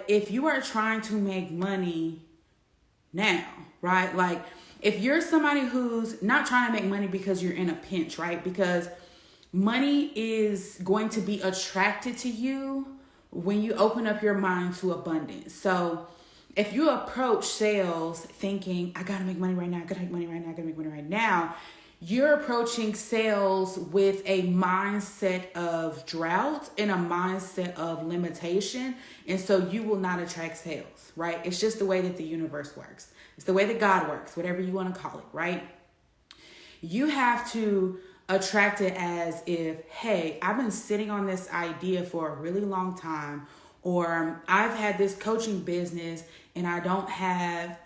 if you are trying to make money now, right? Like if you're somebody who's not trying to make money because you're in a pinch, right? Because money is going to be attracted to you when you open up your mind to abundance. So if you approach sales thinking, I gotta make money right now, I gotta make money right now, I gotta make money right now, you're approaching sales with a mindset of drought and a mindset of limitation. And so you will not attract sales, right? It's just the way that the universe works. It's the way that God works, whatever you want to call it, right? You have to attract it as if, hey, I've been sitting on this idea for a really long time, or I've had this coaching business and I don't have,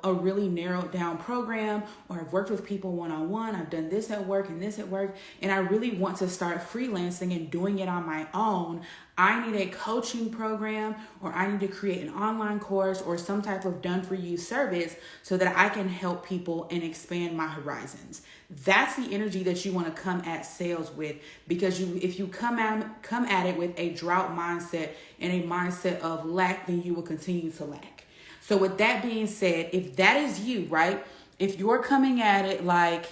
a really narrowed down program, or I've worked with people one-on-one. I've done this at work and this at work, and I really want to start freelancing and doing it on my own. I need a coaching program, or I need to create an online course or some type of done for you service so that I can help people and expand my horizons. That's the energy that you want to come at sales with, because if you come at it with a drought mindset and a mindset of lack, then you will continue to lack. So with that being said, if that is you, right? If you're coming at it like,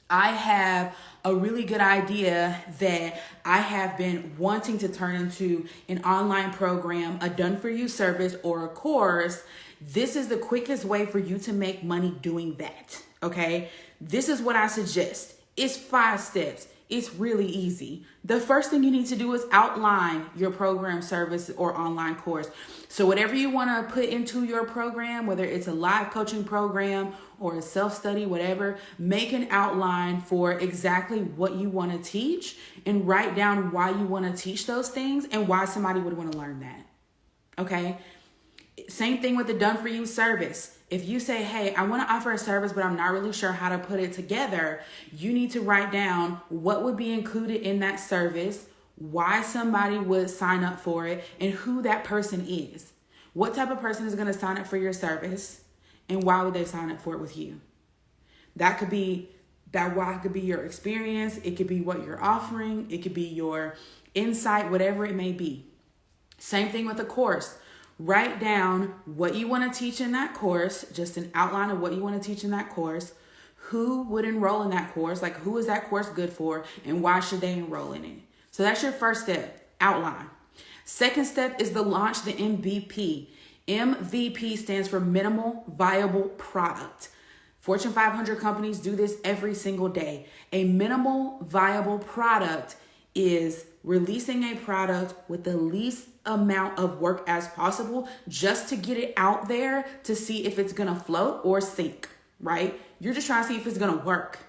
I have a really good idea that I have been wanting to turn into an online program, a done for you service, or a course, this is the quickest way for you to make money doing that. Okay. This is what I suggest. It's 5 steps. It's really easy. The first thing you need to do is outline your program, service, or online course. So whatever you want to put into your program, whether it's a live coaching program or a self-study, whatever, make an outline for exactly what you want to teach and write down why you want to teach those things and why somebody would want to learn that. Okay. Same thing with the done for you service. If you say, hey, I want to offer a service, but I'm not really sure how to put it together, you need to write down what would be included in that service, why somebody would sign up for it, and who that person is. What type of person is going to sign up for your service, and why would they sign up for it with you? That could be why could be your experience. It could be what you're offering. It could be your insight, whatever it may be. Same thing with a course. Write down what you want to teach in that course, just an outline of what you want to teach in that course, who would enroll in that course, like who is that course good for, and why should they enroll in it. So that's your first step, outline. Second step is to launch the MVP. MVP stands for minimal viable product. Fortune 500 companies do this every single day. A minimal viable product is releasing a product with the least amount of work as possible just to get it out there to see if it's going to float or sink, right? You're just trying to see if it's going to work.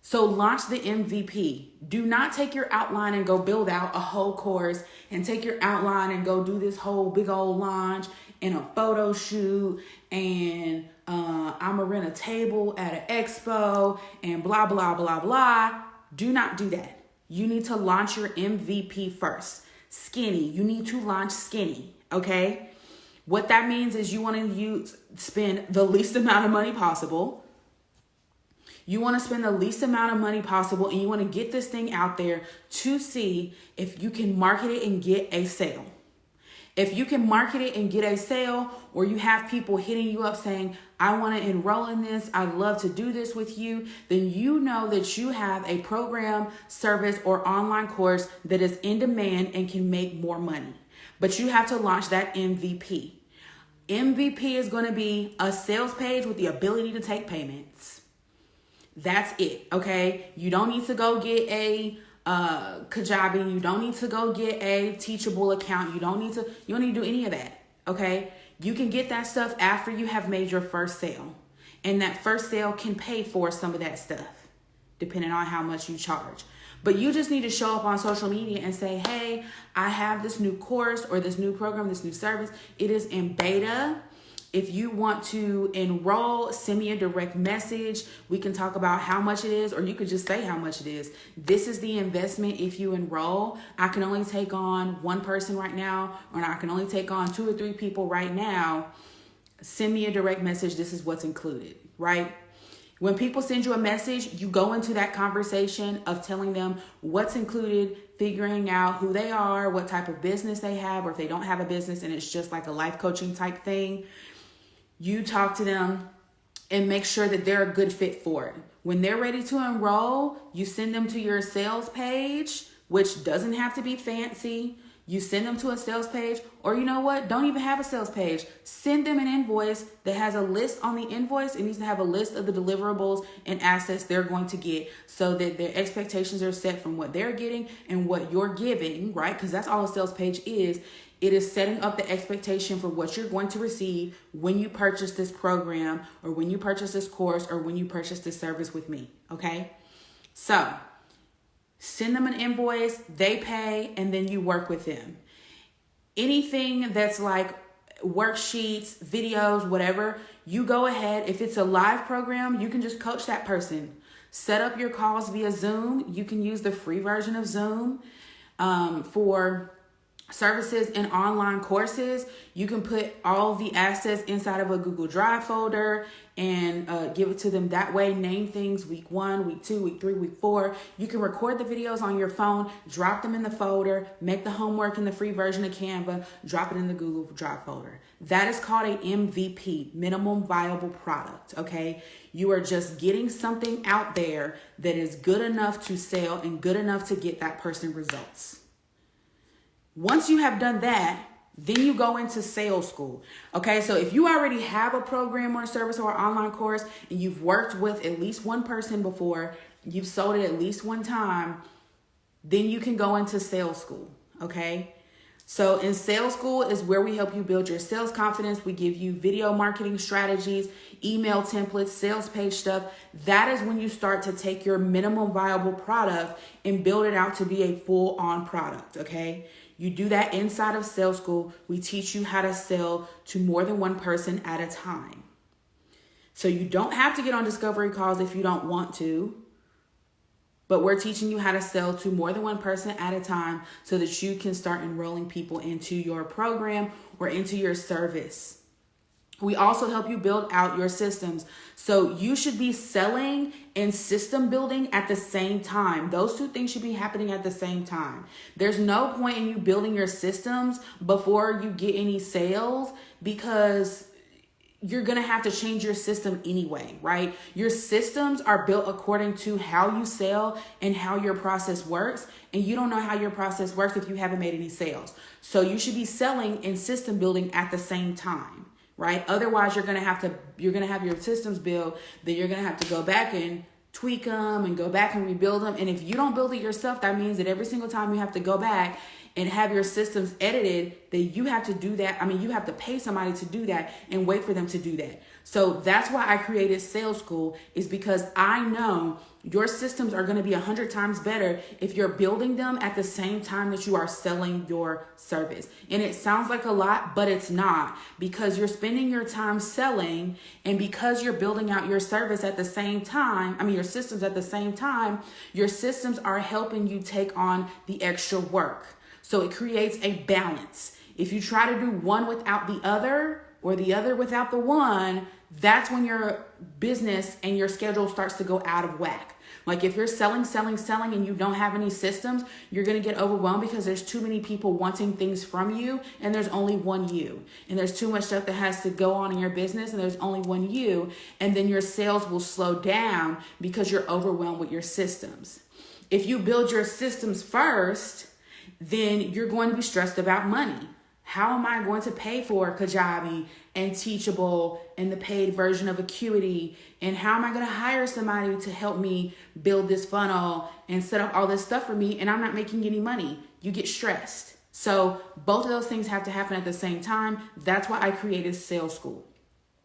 So launch the MVP. Do not take your outline and go build out a whole course and take your outline and go do this whole big old launch and a photo shoot and I'm going to rent a table at an expo and blah, blah, blah, blah. Do not do that. You need to launch your MVP first. Skinny. You need to launch skinny. Okay. What that means is you want to spend the least amount of money possible. You want to spend the least amount of money possible, and you want to get this thing out there to see if you can market it and get a sale. If you can market it and get a sale, or you have people hitting you up saying, I want to enroll in this, I'd love to do this with you, then you know that you have a program, service, or online course that is in demand and can make more money. But you have to launch that MVP. MVP is going to be a sales page with the ability to take payments. That's it, okay? You don't need to go get a Kajabi. You don't need to go get a Teachable account. You don't need to do any of that, okay? You can get that stuff after you have made your first sale. And that first sale can pay for some of that stuff, depending on how much you charge. But you just need to show up on social media and say, hey, I have this new course or this new program, this new service. It is in beta. If you want to enroll, send me a direct message. We can talk about how much it is, or you could just say how much it is. This is the investment if you enroll. I can only take on one person right now, or I can only take on 2 or 3 people right now. Send me a direct message. This is what's included, right? When people send you a message, you go into that conversation of telling them what's included, figuring out who they are, what type of business they have, or if they don't have a business and it's just like a life coaching type thing. You talk to them and make sure that they're a good fit for it. When they're ready to enroll, you send them to your sales page, which doesn't have to be fancy. You send them to a sales page, or you know what? Don't even have a sales page. Send them an invoice that has a list on the invoice. It needs to have a list of the deliverables and assets they're going to get so that their expectations are set from what they're getting and what you're giving, right? Because that's all a sales page is. It is setting up the expectation for what you're going to receive when you purchase this program or when you purchase this course or when you purchase this service with me, okay? So send them an invoice, they pay, and then you work with them. Anything that's like worksheets, videos, whatever, you go ahead. If it's a live program, you can just coach that person. Set up your calls via Zoom. You can use the free version of Zoom for services and online courses. You can put all the assets inside of a Google Drive folder and give it to them that way. Name things week 1, week 2, week 3, week 4. You can record the videos on your phone, drop them in the folder, make the homework in the free version of Canva, drop it in the Google Drive folder. That is called a MVP, minimum viable product, okay? You are just getting something out there that is good enough to sell and good enough to get that person results. Once you have done that, then you go into sales school. Okay, so if you already have a program or a service or an online course and you've worked with at least one person before, you've sold it at least one time, then you can go into sales school. Okay, so in sales school is where we help you build your sales confidence. We give you video marketing strategies, email templates, sales page stuff. That is when you start to take your minimum viable product and build it out to be a full-on product. Okay. You do that inside of sales school. We teach you how to sell to more than one person at a time. So you don't have to get on discovery calls if you don't want to, but we're teaching you how to sell to more than one person at a time so that you can start enrolling people into your program or into your service. We also help you build out your systems. So you should be selling and system building at the same time. Those two things should be happening at the same time. There's no point in you building your systems before you get any sales because you're going to have to change your system anyway, right? Your systems are built according to how you sell and how your process works. And you don't know how your process works if you haven't made any sales. So you should be selling and system building at the same time. Right? Otherwise, you're going to have your systems built, then you're going to have to go back and tweak them and go back and rebuild them. And if you don't build it yourself, that means that every single time you have to go back and have your systems edited, that you have to do that. I mean, you have to pay somebody to do that and wait for them to do that. So that's why I created Sales School, is because I know your systems are going to be 100 times better if you're building them at the same time that you are selling your service. And it sounds like a lot, but it's not, because you're spending your time selling, and because you're building out your service at the same time, your systems at the same time, your systems are helping you take on the extra work. So it creates a balance. If you try to do one without the other or the other without the one, that's when your business and your schedule starts to go out of whack. Like if you're selling, and you don't have any systems, you're going to get overwhelmed because there's too many people wanting things from you and there's only one you. And there's too much stuff that has to go on in your business and there's only one you. And then your sales will slow down because you're overwhelmed with your systems. If you build your systems first, then you're going to be stressed about money. How am I going to pay for Kajabi and Teachable and the paid version of Acuity? And how am I going to hire somebody to help me build this funnel and set up all this stuff for me? And I'm not making any money. You get stressed. So both of those things have to happen at the same time. That's why I created Sales School.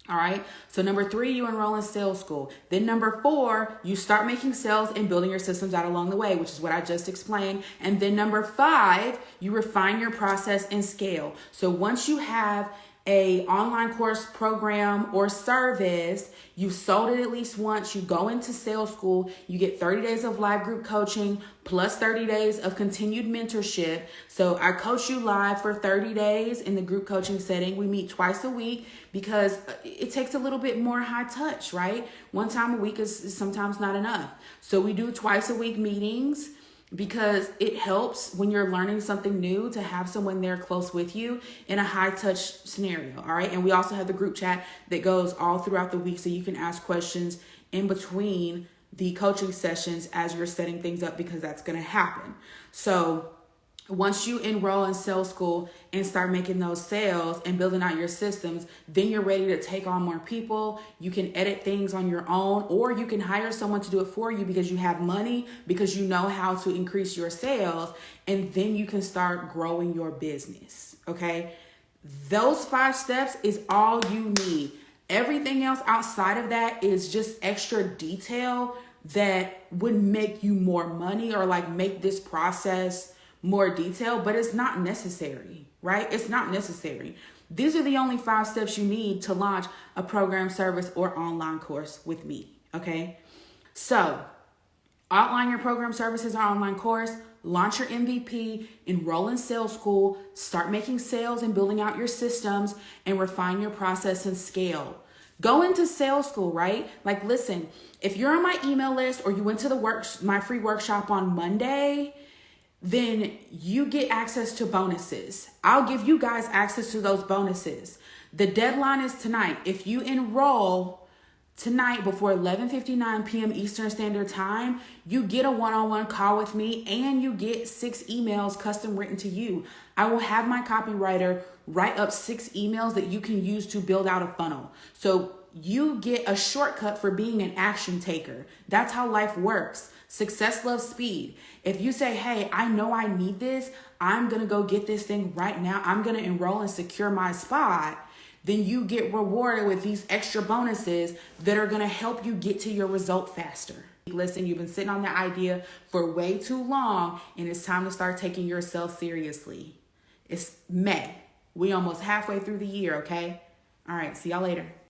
All right. So number 3, you enroll in Sales School. Then number 4, you start making sales and building your systems out along the way, which is what I just explained. And then number 5, you refine your process and scale. So once you have a online course, program, or service, you've sold it at least once, you go into sales school, you get 30 days of live group coaching plus 30 days of continued mentorship. So I coach you live for 30 days in the group coaching setting. We meet twice a week because it takes a little bit more high touch, right? One time a week is sometimes not enough. So we do twice a week meetings, because it helps when you're learning something new to have someone there close with you in a high touch scenario. All right. And we also have the group chat that goes all throughout the week, so you can ask questions in between the coaching sessions as you're setting things up, because that's going to happen. So once you enroll in sales school and start making those sales and building out your systems, then you're ready to take on more people. You can edit things on your own, or you can hire someone to do it for you because you have money, because you know how to increase your sales, and then you can start growing your business. Okay. Those 5 steps is all you need. Everything else outside of that is just extra detail that would make you more money, or like make this process more detailed, but it's not necessary, right? It's not necessary. These are the only 5 steps you need to launch a program, service, or online course with me, okay? So outline your program, services, or online course, launch your MVP, enroll in sales school, start making sales and building out your systems, and refine your process and scale. Go into sales school, right? Like, listen, if you're on my email list or you went to my free workshop on Monday, then you get access to bonuses. I'll give you guys access to those bonuses. The deadline is tonight. If you enroll tonight before 11:59 p.m. Eastern Standard Time, you get a one-on-one call with me, and you get 6 emails custom written to you. I will have my copywriter write up 6 emails that you can use to build out a funnel. So you get a shortcut for being an action taker. That's how life works. Success loves speed. If you say, hey, I know I need this, I'm going to go get this thing right now, I'm going to enroll and secure my spot, then you get rewarded with these extra bonuses that are going to help you get to your result faster. Listen, you've been sitting on that idea for way too long, and it's time to start taking yourself seriously. It's May. We almost halfway through the year, okay? All right, see y'all later.